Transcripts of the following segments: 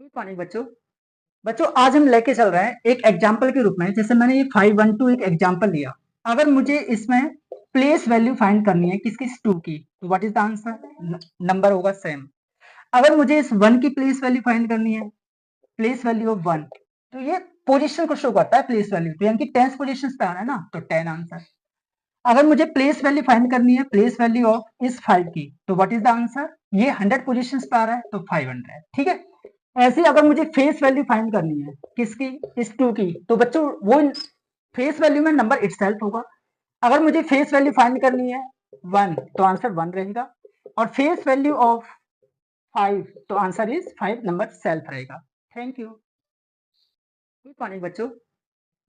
Good morning बच्चों। बच्चों आज हम लेके चल रहे हैं एक एग्जाम्पल के रूप में। जैसे मैंने ये 512 एक एग्जाम्पल लिया। अगर मुझे इसमें प्लेस वैल्यू फाइंड करनी है किसकी, 2 की, तो what is the answer? Number होगा सेम। अगर मुझे इस 1 की प्लेस वैल्यू फाइंड करनी है, प्लेस वैल्यू ऑफ 1, तो ये पोजीशन को शो करता है प्लेस वैल्यू, तो यानी कि 10 पोजीशन पे आ रहा है ना, तो 10 आंसर। अगर मुझे प्लेस वैल्यू फाइंड करनी है, प्लेस वैल्यू ऑफ इस 5 की, तो व्हाट इज द आंसर? ये 100 पोजीशन पे आ रहा है, तो 500। ठीक है। ऐसे ही अगर मुझे फेस वैल्यू फाइंड करनी है किसकी, इस 2 की, तो बच्चों वो फेस वैल्यू में नंबर इटसेल्फ होगा। अगर मुझे फेस वैल्यू फाइंड करनी है 1, तो आंसर 1 रहेगा, और फेस वैल्यू ऑफ 5, तो आंसर इज 5 नंबर सेल्फ रहेगा। Thank you. गुड मॉर्निंग बच्चों।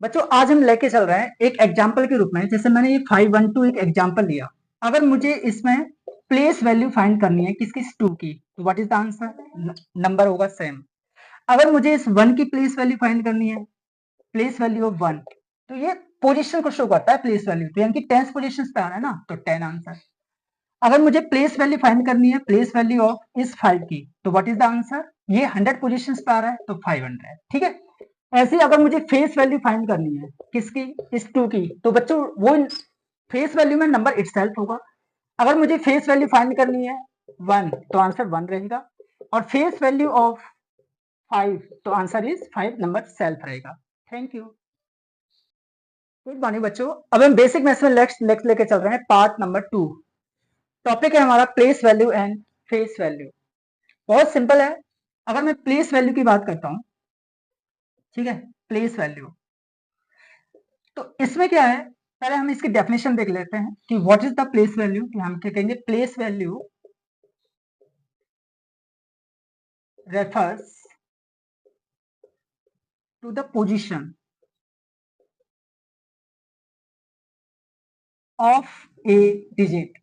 बच्चों आज हम लेके चल रहे हैं एक एग्जाम्पल के रूप में। जैसे मैंने ये 512 एक एग्जाम्पल लिया। अगर मुझे इसमें प्लेस वैल्यू फाइंड करनी है किसकी, 2 की, तो what is the answer? Number होगा सेम। अगर मुझे इस 1 की प्लेस वैल्यू फाइंड करनी है, प्लेस वैल्यू ऑफ 1, तो ये पोजीशन को शो करता है प्लेस वैल्यू, तो यानी कि 10 पोजीशन पे आ रहा है ना, तो 10 आंसर। अगर मुझे प्लेस वैल्यू फाइंड करनी है, प्लेस वैल्यू ऑफ इस 5 की, तो व्हाट इज द आंसर? ये 100 पोजीशन पे आ रहा है, तो 500। ठीक है। ऐसे ही अगर मुझे फेस वैल्यू फाइंड करनी है किसकी, इस 2 की, तो बच्चों वो फेस वैल्यू में नंबर इटसेल्फ होगा। अगर मुझे फेस वैल्यू फाइंड करनी है 1, तो आंसर 1 रहेगा, और फेस वैल्यू ऑफ 5, तो आंसर इज 5 नंबर सेल्फ रहेगा। Thank you. गुड मॉर्निंग बच्चों। अब हम बेसिक मैथ्स में नेक्स्ट लेके चल रहे हैं पार्ट नंबर 2। टॉपिक है हमारा place value and face value. बहुत सिंपल है। अगर मैं प्लेस वैल्यू की बात करता हूं, ठीक है, प्लेस वैल्यू, तो इसमें क्या है, पहले हम इसकी डेफिनेशन देख लेते हैं कि what is the place value. हम क्या कहेंगे, place value refers to the position of a digit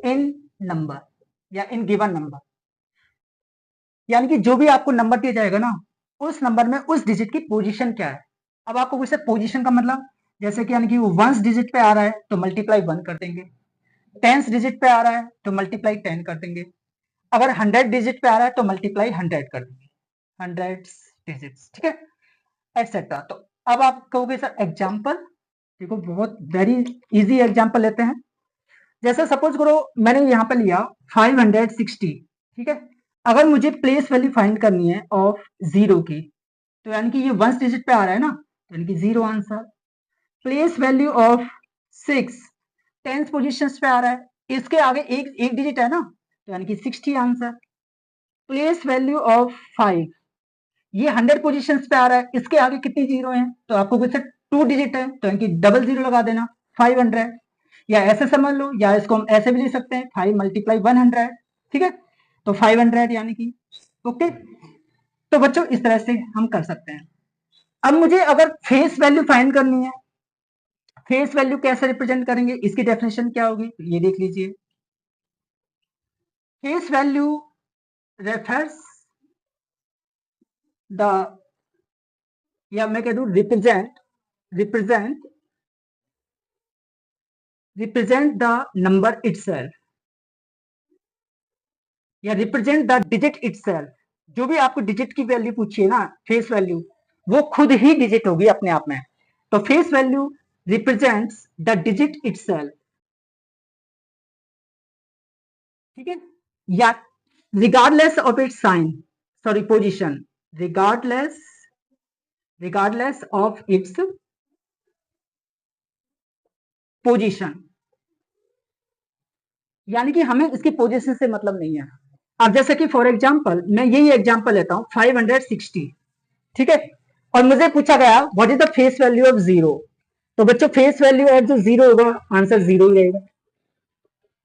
in number या इन गिवन नंबर। यानी कि जो भी आपको नंबर दिया जाएगा ना, उस नंबर में उस डिजिट की पोजीशन क्या है। अब आपको वैसे पोजीशन का मतलब, जैसे कि यानी कि वो 1 डिजिट पे आ रहा है तो मल्टीप्लाई 1 कर देंगे, 10 डिजिट पे आ रहा है तो मल्टीप्लाई 10 कर देंगे, अगर 100 डिजिट पे आ रहा है तो मल्टीप्लाई 100 कर देंगे, 100 डिजिट्स। ठीक है, एक्सेट्रा। तो अब आप कहोगे सर एग्जाम्पल, देखो बहुत वेरी इजी एग्जाम्पल लेते हैं। जैसे सपोज करो मैंने यहाँ पे लिया 560। ठीक है। अगर मुझे प्लेस वैल्यू फाइंड करनी है ऑफ 0 की, तो यानी कि ये 1 डिजिट पे आ रहा है ना, तो यानी कि 0 answer. Place value of 6 10 position पे आ रहा है, इसके आगे एक डिजिट है ना, तो यानी कि 60 आंसर। प्लेस वैल्यू ऑफ 5, ये 100 पोजीशन पे आ रहा है, इसके आगे कितनी जीरो है, तो आपको कुछ 2 डिजिट है, तो यानी कि डबल जीरो लगा देना, 500। या ऐसे समझ लो, या इसको हम ऐसे भी लिख सकते हैं, 5 मल्टीप्लाई 100। ठीक है, तो 500 यानी कि ओके। तो बच्चों इस तरह से हम कर सकते हैं। अब मुझे अगर फेस वैल्यू फाइंड करनी है, फेस वैल्यू कैसे रिप्रेजेंट करेंगे, इसकी डेफिनेशन क्या होगी, ये देख लीजिए। फेस वैल्यू रेफर्स द, या मैं कह दूं represent represent the number itself, या रिप्रेजेंट द डिजिट इटसेल्फ। जो भी आपको डिजिट की वैल्यू पूछिए ना, फेस वैल्यू, वो खुद ही डिजिट होगी अपने आप में। तो face value represents the digit itself. ठीक है, या regardless of its sign, sorry position, regardless regardless of its position, यानी कि हमें इसकी पोजीशन से मतलब नहीं है। अब जैसे कि फॉर एग्जांपल मैं यही एग्जांपल लेता हूं 560। ठीक है, और मुझे पूछा गया what is the face value of 0, तो बच्चों फेस वैल्यू ऑफ जो 0 होगा, आंसर 0 ही रहेगा।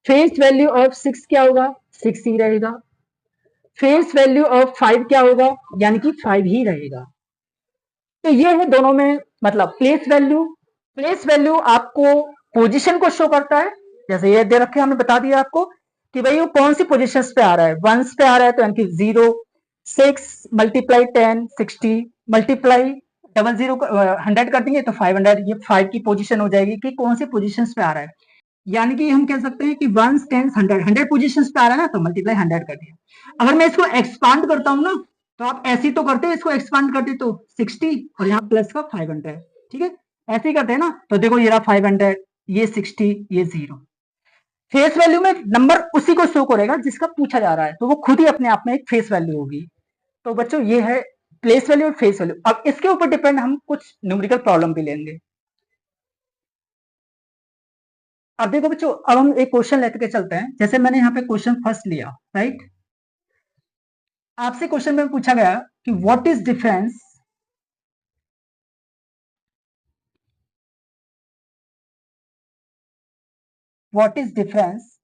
फेस वैल्यू ऑफ 6 क्या होगा, 6 ही रहेगा। फेस वैल्यू ऑफ 5 क्या होगा, यानी कि 5 ही रहेगा। तो ये है दोनों में मतलब प्लेस वैल्यू आपको पोजीशन को शो करता है। जैसे ये दे रखे हमने बता दिया आपको कि भाई वो कौन सी पोजीशन पे आ रहा है, 1 पे आ रहा है तो यानी कि 0, 6 मल्टीप्लाई 10 60 मल्टीप्लाई 00 100 कर देंगे तो 500, ये 5 की पोजीशन हो जाएगी कि कौन सी पोजीशन पे आ रहा है। यानी कि हम कह सकते हैं कि 1 10 100 100 पोजीशंस पे आ रहा है ना, तो मल्टीप्लाई 100 कर दिया। अगर मैं इसको एक्सपांड करता हूं ना, तो आप ऐसे ही तो करते हैं, इसको एक्सपांड करते तो 60 और यहाँ प्लस का 500, ठीक है, ऐसे ही करते हैं ना। तो देखो ये रहा 500, ये 60, ये 0। फेस वैल्यू में नंबर उसी को शो करेगा जिसका पूछा जा रहा है, तो वो खुद ही अपने आप में एक फेस वैल्यू होगी। तो बच्चों ये है प्लेस वैल्यू और फेस वैल्यू। अब इसके ऊपर डिपेंड हम कुछ न्यूमेरिकल प्रॉब्लम भी लेंगे। अब देखो बच्चों, अब हम एक क्वेश्चन लेके चलते हैं। जैसे मैंने यहाँ पे क्वेश्चन फर्स्ट लिया, राइट। आपसे क्वेश्चन में पूछा गया कि what is difference what is difference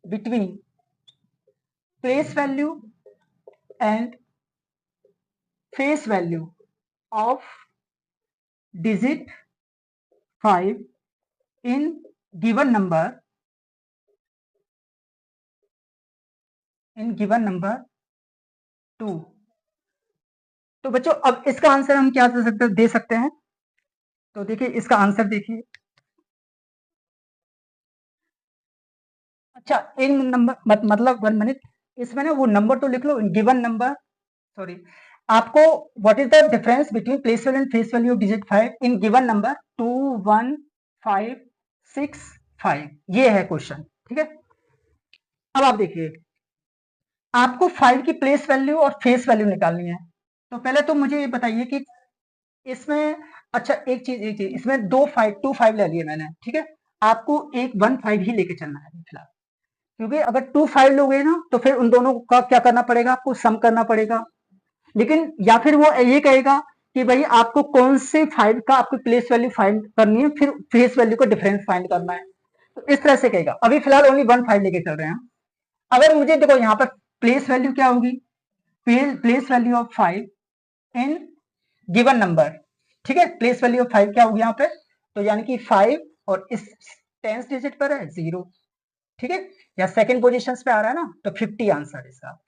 between place value and face value of digit 5 in given number 2। तो बच्चों अब इसका आंसर हम क्या दे सकते हैं। तो देखिए इसका आंसर देखिए। अच्छा, इन नंबर मतलब 1 मिनट, इसमें ना वो नंबर तो लिख लो, गिवन नंबर, सॉरी, आपको what is the difference between place value and face value of digit 5 in given number 2 1 5 6 5, ये है क्वेश्चन, ठीक है। अब आप देखिए, आपको 5 की प्लेस वैल्यू और फेस वैल्यू निकालनी है। तो पहले तो मुझे ये बताइए कि इसमें, अच्छा एक चीज इसमें 2 5 ले लिए मैंने, ठीक है। आपको एक 1 5 ही लेके चलना है फिलहाल, क्योंकि अगर 2 5 लोगे ना तो फिर उन दोनों का क्या करना पड़ेगा, आपको सम करना पड़ेगा। लेकिन या फिर वो ये कहेगा कि भाई आपको कौन से 5 का आपकी प्लेस वैल्यू फाइंड करनी है, फिर फेस वैल्यू का डिफरेंस फाइंड करना है। तो इस तरह से कहेगा। अभी फिलहाल ओनली 1 5 लेके चल रहे हैं। अगर मुझे देखो यहाँ पर प्लेस वैल्यू क्या होगी, place value of 5 in given number, ठीक है। प्लेस वैल्यू ऑफ 5 क्या होगी यहाँ पे, तो यानी कि 5 और इस 10th डिजिट पर है 0, ठीक है, या सेकंड पोजीशन पे आ रहा है ना, तो 50 आंसर इसका।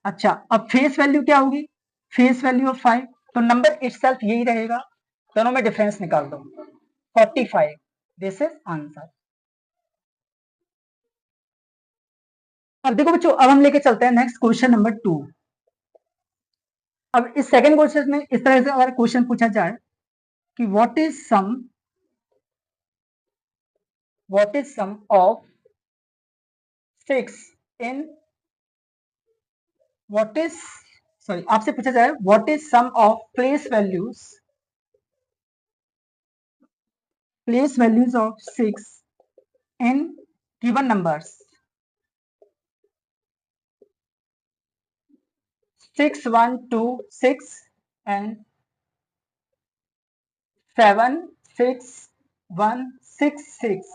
अच्छा, अब फेस वैल्यू क्या होगी, फेस वैल्यू ऑफ 5, तो नंबर इटसेल्फ यही रहेगा, दोनों में डिफरेंस निकाल दो, 45, दिस इज आंसर। अब देखो बच्चों, अब हम लेके चलते हैं नेक्स्ट क्वेश्चन नंबर 2। अब इस सेकंड क्वेश्चन में इस तरह से अगर क्वेश्चन पूछा जाए कि what is sum of 6 in what is sorry आपसे पूछा जाए what is sum of place values of 6 in given numbers 6 1 2 6 and 7 6 1 6 6।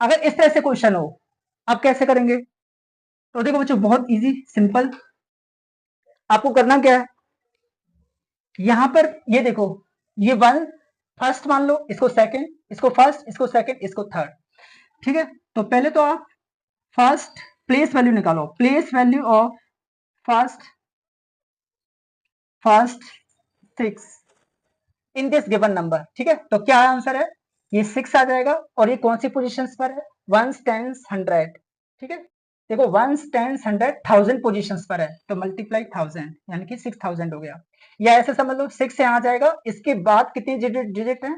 अगर इस तरह से क्वेश्चन हो, आप कैसे करेंगे। तो देखो बच्चों, बहुत इजी सिंपल, आपको करना क्या है, यहां पर ये देखो, ये 1 फर्स्ट मान लो, इसको सेकंड, इसको फर्स्ट, इसको सेकंड, इसको थर्ड, ठीक है। तो पहले तो आप फर्स्ट प्लेस वैल्यू निकालो, place value of first first 6 in this given number, ठीक है। तो क्या आंसर है, ये 6 आ जाएगा, और ये कौन सी पोजीशन पर है, 1 10 100, ठीक है। देखो 1 10 100 1000 पोजीशंस पर है, तो मल्टीप्लाई 1000 यानी कि 6000 हो गया। या ऐसे समझ लो 6 यहाँ आ जाएगा, इसके बाद कितनी डिजिट है,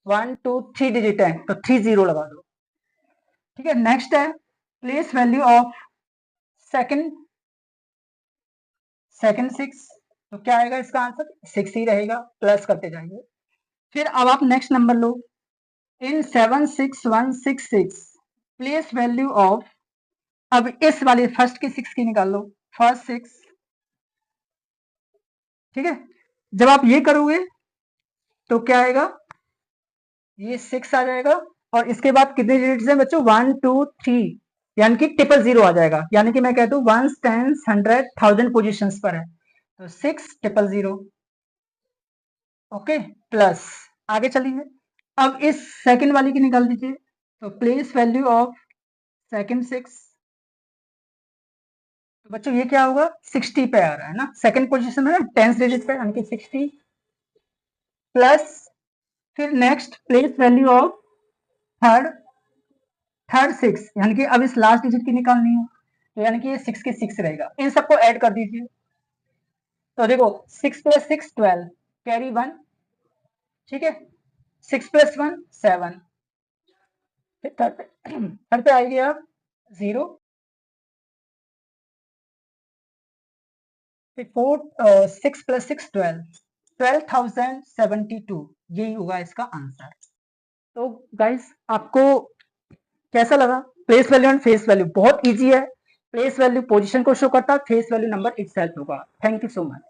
1 2 3 डिजिट है, तो 3 0 लगा दो, ठीक है। नेक्स्ट है place value of second second 6, तो क्या आएगा इसका आंसर, 6 ही रहेगा, प्लस करते जाएंगे। फिर अब आप next number low, in 7 6 1 6 6 place value of, अब इस वाले फर्स्ट की 6 की निकाल लो, फर्स्ट 6, ठीक है। जब आप ये करोगे तो क्या आएगा, ये 6 आ जाएगा, और इसके बाद कितने डिजिट्स हैं बच्चों, 1 2 3, यानी कि 000 आ जाएगा, यानी कि मैं कहता हूँ 1 10 100 1000 पोजीशंस पर है, तो 6 000, ओके, प्लस, आगे चलिए। अब इस सेकंड वाली की निकाल दीजिए, तो प्लेस वैल्यू ऑफ सेकंड 6, तो बच्चों ये क्या होगा, 60 पे आ रहा है ना, सेकंड पोजीशन में ना, 10th डिजिट पे, यानी कि 60, प्लस, फिर next place value of third third 6, यानी कि अब इस लास्ट डिजिट की निकालनी है, तो यानी कि ये 6 के 6 रहेगा। इन सबको ऐड कर दीजिए। तो देखो 6 + 6 12, कैरी 1, ठीक है। 6 + 1 7, फिर थर्ड पे आएगी अब 0, फिर 6 + 6 12, 12,072, यही होगा इसका आंसर। तो गाइस आपको कैसा लगा? Place value and face value बहुत इजी है। प्लेस वैल्यू पोजीशन को शो करता है, फेस वैल्यू नंबर इटसेल्फ होगा। Thank you so much.